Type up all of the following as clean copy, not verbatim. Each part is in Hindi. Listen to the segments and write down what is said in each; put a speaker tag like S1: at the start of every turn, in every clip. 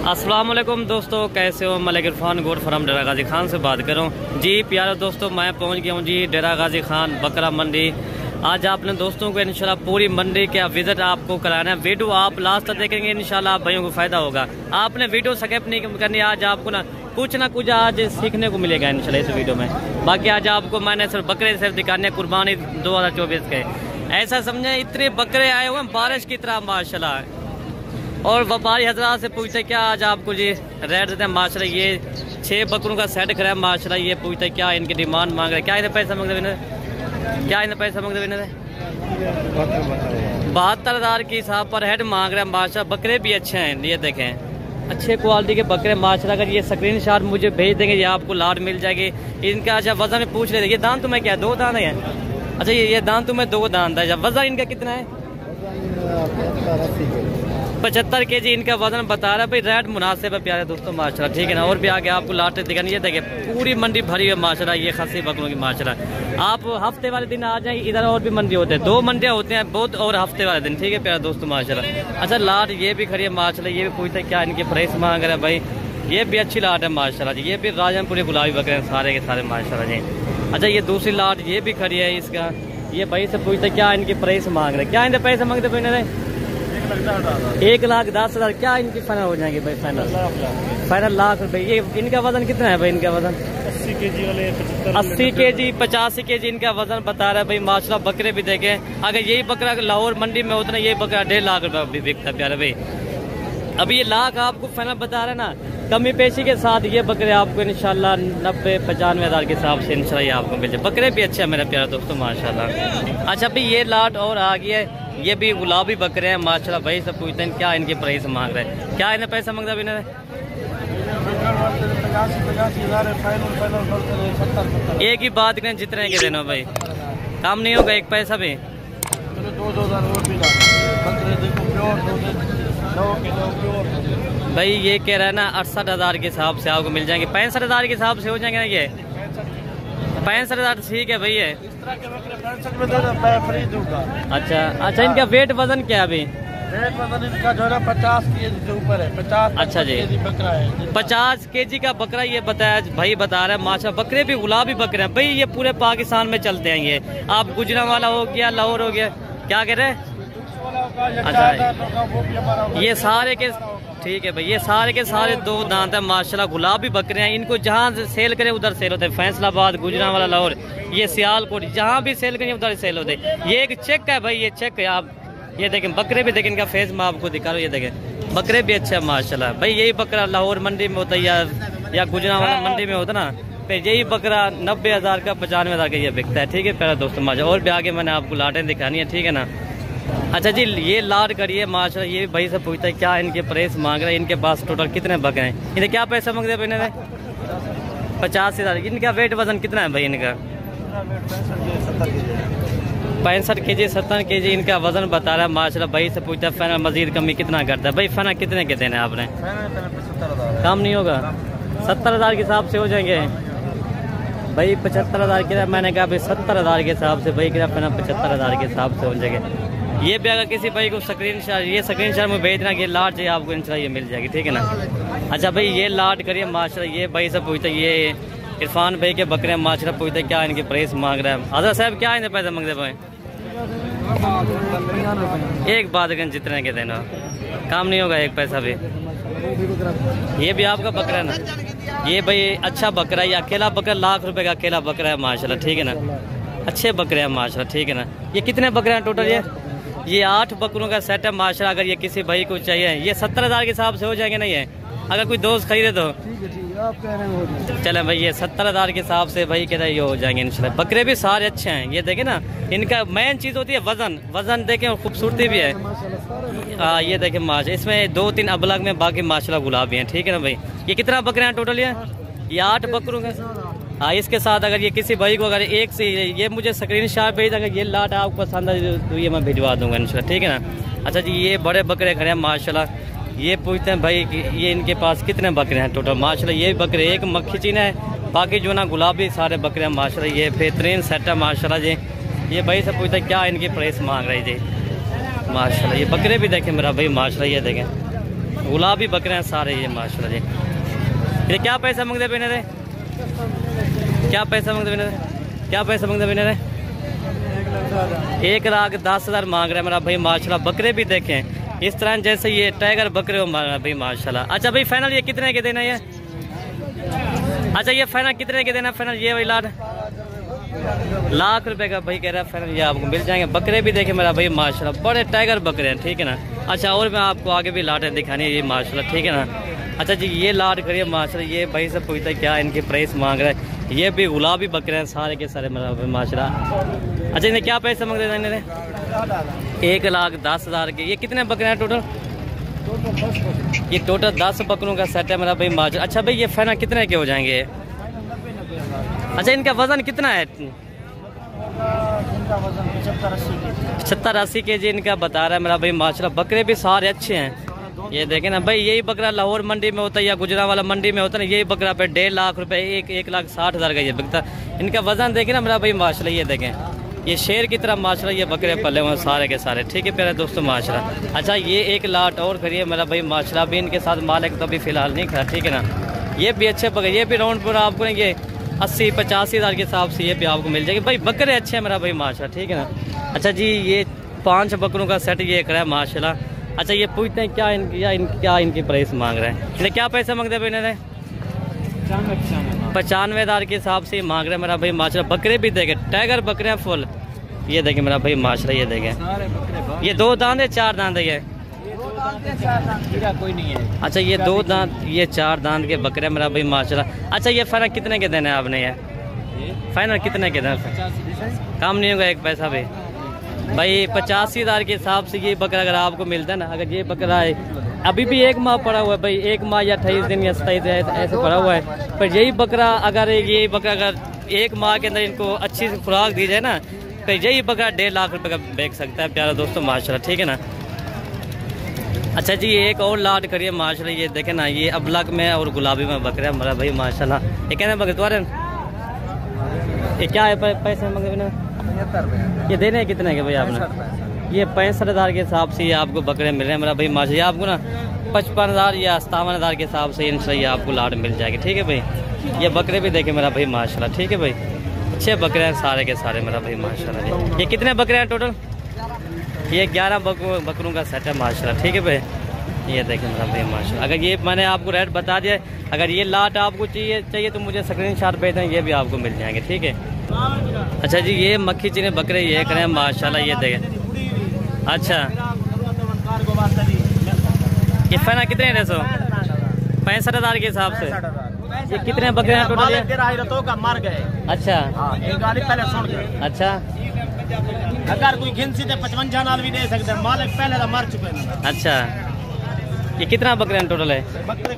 S1: अस्सलाम वालेकुम दोस्तों, कैसे हो? मलिक इरफान गोट फार्म डेरा गाजी खान से बात करूं जी। प्यारे दोस्तों, मैं पहुंच गया हूं जी डेरा गाजी खान बकरा मंडी। आज आपने दोस्तों को इंशाल्लाह पूरी मंडी का विजिट आपको कराना है। वीडियो आप लास्ट तक देखेंगे, इंशाल्लाह आप भाइयों को फायदा होगा। आपने वीडियो स्किप नहीं करनी। आज आपको ना कुछ आज सीखने को मिलेगा इंशाल्लाह इस वीडियो में। बाकी आज आपको मैंने सिर्फ बकरे सिर्फ दिखाने कुर्बानी 2024 के। ऐसा समझे इतने बकरे आए हुए हैं बारिश की तरह माशाल्लाह। और व्यापारी हजरात से पूछते क्या आज आपको जी रेट देते हैं माशाल्लाह। ये 6 बकरों का सेट खड़ा है माशाल्लाह। ये पूछते क्या इनकी डिमांड मांग रहे, क्या इन्हें पैसा मांगते विनर, क्या इन्हें पैसा मांगते विनर? 72,000 के हिसाब पर हेड मांग रहे हैं माशाल्लाह। बकरे भी अच्छे हैं, ये देखें अच्छे क्वालिटी के बकरे माशाल्लाह। अगर ये स्क्रीन शॉट मुझे भेज देंगे, ये आपको लाट मिल जाएगी इनका। अच्छा वजन में पूछ रहे थे, ये दान तुम्हें क्या 2 दान है? अच्छा ये दान तुम्हें 2 दान था। वजन इनका कितना है? 75 kg इनका वजन बता रहा है भाई। रेट मुनासिब है प्यारे दोस्तों माशाल्लाह, ठीक है ना। और भी आगे आपको लाट दिखानी, ये देखिए पूरी मंडी भरी है माशाल्लाह। ये खसी बकरों की माशाल्लाह। आप हफ्ते वाले दिन आ जाए, इधर और भी मंडी होते हैं, 2 मंडियाँ होते हैं बहुत, और हफ्ते वाले दिन, ठीक है प्यारे दोस्तों माशाल्लाह। अच्छा लाट ये भी खड़ी है माशाल्लाह। ये भी पूछते क्या इनकी प्राइस मांग रहे हैं भाई। ये भी अच्छी लाट है माशाल्लाह जी। ये भी राजनपुरी गुलाबी बकरे हैं सारे के सारे माशाल्लाह जी। अच्छा ये दूसरी लाट ये भी खड़ी है इसका। ये भाई से पूछते क्या इनकी प्राइस मांग रहे, क्या इनके पैसे मांगते भाई? 1,10,000। क्या इनकी फाइनल हो जाएंगे भाई? फाइनल लाख रुपए। ये इनका वजन कितना है भाई? इनका वजन 80 kg वाले 80 kg 85 kg इनका वजन बता रहा है भाई माशाल्लाह। बकरे भी देखे, अगर यही बकरा लाहौर मंडी में होता ना, यही बकरा 1.5 लाख रुपए बिकता है प्यारे भाई। अभी ये लाख आपको फाइनल बता रहे ना, कमी पेशी के साथ ये बकरे आपको इंशाल्लाह 90-95 के हिसाब से इंशाल्लाह आपको मिल जाए। बकरे भी अच्छे हैं मेरे प्यारे दोस्तों माशाल्लाह। अच्छा भाई ये लाट और आ गई है, ये भी गुलाबी बकरे हैं माशाल्लाह। भाई सब पूछते हैं क्या इनके प्राइस मांग रहे हैं, क्या इन्हें पैसा मांगता है? एक ही बात करें जितने के देना भाई, काम नहीं होगा एक पैसा भी। भाई ये कह रहा है ना 68,000 के हिसाब से आपको मिल जाएंगे। 65,000 के हिसाब से हो जाएंगे ना ये 65,000 ठीक है भैया। अच्छा इनका वेट वजन क्या है अभी?
S2: वेट वजन इनका जो है 50 kg से ऊपर है। 50
S1: अच्छा जी
S2: बकरा है।
S1: 50 kg का बकरा ये बताया भाई, बता रहा है माशाल्लाह। बकरे भी गुलाबी बकरे हैं भाई। ये पूरे पाकिस्तान में चलते हैं ये। आप गुजरांवाला हो गया, लाहौर हो गया, क्या कह रहे हैं? अच्छा ये सारे के ठीक है भाई, ये सारे के सारे 2 दांत है माशाल्लाह। गुलाबी बकरे हैं, इनको जहाँ से सेल करें उधर सेल होते हैं। फैसलाबाद, गुजरांवाला, लाहौर, ये सियालकोट, जहाँ भी सेल करें उधर सेल होते हैं। ये एक चेक है भाई, ये चेक है। आप ये देखें बकरे भी देखें, इनका फेस मैं आपको दिखा रहा हूँ। ये देखें बकरे भी अच्छे हैं माशाल्लाह भाई। यही बकरा लाहौर मंडी में होता है या गुजरांवाला मंडी में होता ना, फिर यही बकरा 90,000 का 95,000 का ये बिकता है, ठीक है प्यारा दोस्तों माशाल्लाह। और भी आगे मैंने आपको लाटें दिखानी है, ठीक है ना। अच्छा जी ये लाट करिए माशाल्लाह। ये भाई से पूछता है क्या इनके प्राइस मांग रहे हैं, इनके पास टोटल कितने बकरे हैं, इन्हें क्या पैसा मांग रहे हैं? 85,000। इनका वेट वजन कितना है भाई? इनका 65 kg 70 kg इनका वजन बता रहा है माशाल्लाह। भाई से पूछता है फाइनल मजीद कमी कितना करता है भाई? फाइनल कितने के देने आपने? काम नहीं होगा 70,000 के हिसाब से हो जाएंगे भाई। 75,000 के मैंने कहा भाई 70,000 के हिसाब से भाई क्या फाइनल 75,000 के हिसाब से हो जाएंगे। ये भी अगर किसी भाई को स्क्रीन शॉट में भेजना कि लाट चाहिए आपको इंशाल्लाह ये मिल जाएगी, ठीक है ना। अच्छा भाई ये लाट करिए माशाल्लाह। ये भाई से पूछते ये इरफान भाई के बकरे माशाल्लाह। पूछते क्या इनके प्राइस मांग रहे हैं? हजरत साहब क्या इन्हें पैसा मांगते भाई? एक बात अगर जितने के देना, काम नहीं होगा एक पैसा भी। ये भी आपका बकरा है ना, ये भाई अच्छा बकरा है। ये अकेला बकरा लाख रुपए का अकेला बकरा है माशाल्लाह, ठीक है ना। अच्छे बकरे हैं माशाल्लाह, ठीक है ना। ये कितने बकरे हैं टोटल? ये 8 बकरों का सेट है माशाल्लाह। अगर ये किसी भाई को चाहिए, ये 70,000 के हिसाब से हो जाएंगे ना ये, अगर कोई दोस्त खरीदे तो चले भाई। ये 70,000 के हिसाब से भाई कह रहे ये हो जाएंगे इंशाल्लाह। बकरे भी सारे अच्छे हैं, ये देखे ना। इनका मेन चीज़ होती है वजन। वजन देखें और खूबसूरती भी है। ये देखें माशा, इसमें 2-3 अबलग में, बाकी माशाल्लाह गुलाबी हैं, ठीक है ना भाई। ये कितना बकरे हैं टोटल? ये 8 बकरों के। हाँ इसके साथ अगर ये किसी भाई को अगर एक से ये मुझे स्क्रीन शॉट भेज, अगर ये लाट आपको पसंद है तो ये मैं भिजवा दूंगा इंशाल्लाह, ठीक है ना। अच्छा जी ये बड़े बकरे खड़े हैं माशाल्लाह। ये पूछते हैं भाई कि ये इनके पास कितने बकरे हैं टोटल माशाल्लाह। ये बकरे एक मक्खी चीन है, बाकी जो ना गुलाबी सारे बकरे हैं माशाल्लाह। ये बेहतरीन सेट है माशाल्लाह जी। ये भाई से पूछते हैं क्या इनकी प्राइस मांग रही जी माशाल्लाह। ये बकरे भी देखें मेरा भाई माशाल्लाह। ये देखें गुलाबी बकरे हैं सारे ये माशाल्लाह जी। ये क्या पैसा मांगते पहने थे? क्या पैसा मांगते पहने थे? क्या पैसा मांगते पहने थे? 1,10,000 मांग रहे हैं मेरा भाई माशाल्लाह। बकरे भी देखें इस तरह जैसे ये टाइगर बकरे हो भाई माशाल्लाह। अच्छा भाई फाइनल ये कितने के देना ये? अच्छा ये फाइनल कितने के देना फाइनल? ये भाई लाड लाख रुपए का भाई कह रहा है फाइनल, ये आपको मिल जाएंगे। बकरे भी देखे मेरा भाई माशाल्लाह, बड़े टाइगर बकरे हैं, ठीक है ना। अच्छा और मैं आपको आगे भी लाटें दिखानी है ये माशाल्लाह, ठीक है ना। अच्छा जी ये लाट करिए माशाल्लाह। ये भाई से पूछता है क्या इनकी प्राइस मांग रहा है। ये भी गुलाबी बकरे हैं सारे के सारे मेरा भाई माशाल्लाह। अच्छा इन्हें क्या पैसे मांग रहे हैं? 1,10,000 के। ये कितने बकरे हैं टोटल? ये टोटल 10 बकरों का सेट है मेरा भाई माशाल्लाह। अच्छा भाई ये फाइनल कितने के हो जाएंगे? अच्छा इनका वजन कितना है? 70-80 के जी इनका बता रहा है मेरा भाई माशाल्लाह। बकरे भी सारे अच्छे हैं। ये देखें ना भाई, यही बकरा लाहौर मंडी में होता है या गुजरावाला मंडी में होता है ना, यही बकरा पे 1.5 लाख रुपए 1,60,000 का ये बिकता। इनका वजन देखें ना मेरा भाई माशाल्लाह। ये देखें ये शेर की तरह माशाल्लाह ये बकरे पले हुए सारे के सारे, ठीक है प्यारे दोस्तों माशाल्लाह। अच्छा ये एक लाट और करिए मेरा भाई माशाल्लाह। अभी इनके साथ मालिक तो अभी फिलहाल नहीं खड़ा, ठीक है ना। ये भी अच्छे बकरे, ये भी राउंड पर आपको ये 80-85 हज़ार के हिसाब से ये भी आपको मिल जाएगी भाई। बकरे अच्छे हैं मेरा भाई माशाल्लाह, ठीक है ना। अच्छा जी ये 5 बकरों का सेट ये करा है माशाल्लाह। अच्छा ये पूछते हैं क्या इनकी प्राइस मांग रहे हैं? इन्हें क्या पैसा मांगते हैं? इन्हें 95,000 के हिसाब से मांग रहे हैं मेरा भाई माशाल्लाह। बकरे भी देखे टाइगर बकरे हैं फुल। ये देखें मेरा भाई माशाल्लाह। ये देखें ये 2 दांत है 4 दांत है? ये कोई नहीं है। अच्छा ये 2 दांत ये 4 दांत के बकरे मेरा भाई माशाल्लाह। अच्छा ये फाइनल कितने के देने हैं आपने? ये फाइनल कितने के देने? काम नहीं होगा एक पैसा भी भाई। 85,000 के हिसाब से ये बकरा अगर आपको मिलता है ना, अगर ये बकरा है अभी भी 1 माह पड़ा हुआ है भाई, 1 माह या 28 दिन या 27 दिन ऐसे पड़ा हुआ है, पर यही बकरा अगर 1 माह के अंदर इनको अच्छी सी खुराक दी जाए ना, तो यही बकरा 1.5 लाख रुपए का बेच सकता है प्यारे दोस्तों माशाल्लाह, ठीक है ना। अच्छा जी एक और लाट करिए माशाल्लाह। ये देखें ना ये अबलग में और गुलाबी में बकरा है मेरा भाई माशाल्लाह। ये कहने बकरे तुम्हारे ये क्या है पैसे मांगे? ये देने हैं कितने के भाई आपने? ये 65,000 के हिसाब से ये आपको बकरे मिल रहे हैं मेरा भाई माशाल्लाह। आपको ना 55,000 या 57,000 के हिसाब से इंशाल्लाह ये आपको लाट मिल जाएगी, ठीक है भाई। ये बकरे भी देखे मेरा भाई माशाल्लाह, ठीक है भाई। अच्छे बकरे हैं सारे के सारे मेरा भाई माशाल्लाह। ये कितने बकरे हैं टोटल? ये 11 बकरों का सेट है माशाल्लाह, ठीक है भाई। ये देखें मेरा भाई माशाल्लाह। अगर ये मैंने आपको रेट बता दिया, अगर ये लाट आपको चाहिए तो मुझे स्क्रीनशॉट भेज दें, ये भी आपको मिल जाएंगे, ठीक है। अच्छा जी ये मक्खी चीने बकरे ये करें माशाल्लाह। ये देखें अच्छा ये फाइनल कितने है? 65,000 के हिसाब से। ये कितने बकरे हैं टोटल? मर गए। अच्छा पहले सुन गए। अच्छा
S2: अगर कोई गिनसी 55 नाल भी दे सकते मालिक पहले तो मर चुके हैं।
S1: अच्छा ये कितना बकरे हैं टोटल है?
S2: बकरे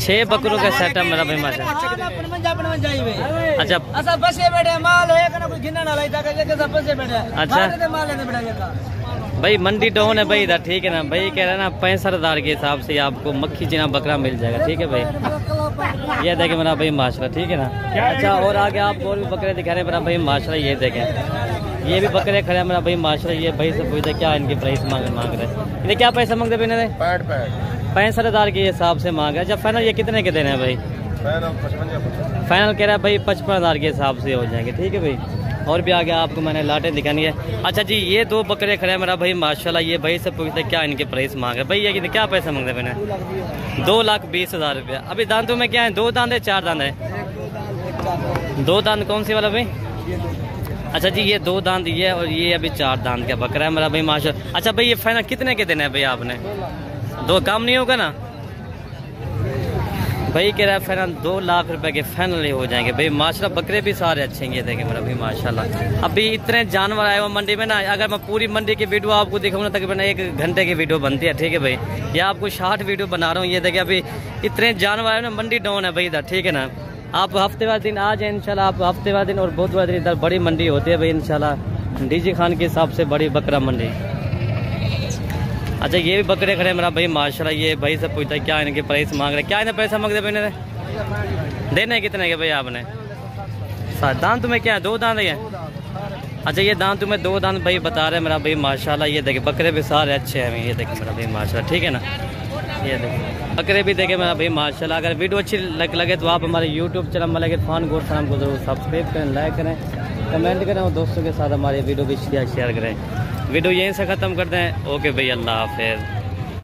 S1: 6 बकरों का सेट है मेरा भाई माशाल्लाह। अच्छा अच्छा भाई मंडी डाउन है भाई इधर, ठीक है ना भाई। कह रहे हैं ना 65,000 के हिसाब से आपको मक्खी चीना बकरा मिल जाएगा, ठीक है भाई। ये देखें मेरा भाई माशाल्लाह, ठीक है ना। अच्छा और आगे आप और भी बकरे दिखा रहे हैं मेरा भाई माशाल्लाह। ये देखें ये भी बकरे खड़े हैं मेरा भाई माशाल्लाह। ये भाई से पूछते क्या इनकी प्राइस मांग रहे हैं? इन्हें क्या पैसा मांगते भाई? 65,000 के हिसाब से मांग रहे। जब फाइनल ये कितने के देने हैं भाई? फाइनल कह रहा है भाई 55,000 के हिसाब से हो जाएंगे, ठीक है भाई। और भी आगे आपको मैंने लाटें दिखानी है। अच्छा जी ये 2 बकरे खड़े हैं मेरा भाई माशाल्लाह। ये भाई से पूछते क्या इनके प्राइस मांग रहे भाई? ये क्या पैसा मांगते मैंने? 2,20,000 रुपया। अभी दांतों में क्या है? 2 दांत है 4 दांत है? 2 दांत कौन सी वाला भाई? अच्छा जी ये 2 दांत ये और ये अभी 4 दांत का बकरा है मेरा भाई माशाल्लाह। अच्छा भाई ये फाइनल कितने के देने हैं भाई आपने? 2 काम नहीं होगा ना भाई? कह रहा है फाइनल 2 लाख रुपए के फाइनल हो जाएंगे भाई माशाल्लाह। बकरे भी सारे अच्छे हैं, ये देखें मेरा भाई माशाल्लाह। अभी इतने जानवर आए हुए मंडी में ना, अगर मैं पूरी मंडी की वीडियो आपको दिखाऊँ ना तकरीबन 1 घंटे की वीडियो बनती है, ठीक है भाई। या आपको शॉर्ट वीडियो बना रहा हूँ। ये देखें अभी इतने जानवर आए ना, मंडी डाउन है भाई इधर, ठीक है ना। आप हफ्तेवार दिन आ जाए इंशाल्लाह। आप हफ्तेवार दिन और बुधवार दिन इधर बड़ी मंडी होती है भाई इंशाल्लाह, डीजी खान के हिसाब से बड़ी बकरा मंडी। अच्छा ये भी बकरे खड़े मेरा भाई माशाल्लाह। ये भाई से पूछता है क्या इनके प्राइस मांग रहे? क्या इन्हें पैसा मांगते भाई? देने कितने के भाई आपने? दांत में क्या है? 2 दांत है? अच्छा ये दांत तुम्हें 2 दांत भाई बता रहे हैं मेरा भाई माशाल्लाह। ये देखे बकरे भी सारे अच्छे हैं, ये देखे मेरा भाई माशाल्लाह, ठीक है ना। ये देखे बकरे भी देखे मेरा भाई माशाल्लाह। अगर वीडियो अच्छी लगे तो आप हमारे यूट्यूब चैनल मलिक इरफान गौर खान को जरूर सब्सक्राइब करें, लाइक करें, कमेंट करें और दोस्तों के साथ हमारे वीडियो भी शेयर करें। वीडियो यहीं से ख़त्म करते हैं। ओके भाई, अल्लाह हाफिज़।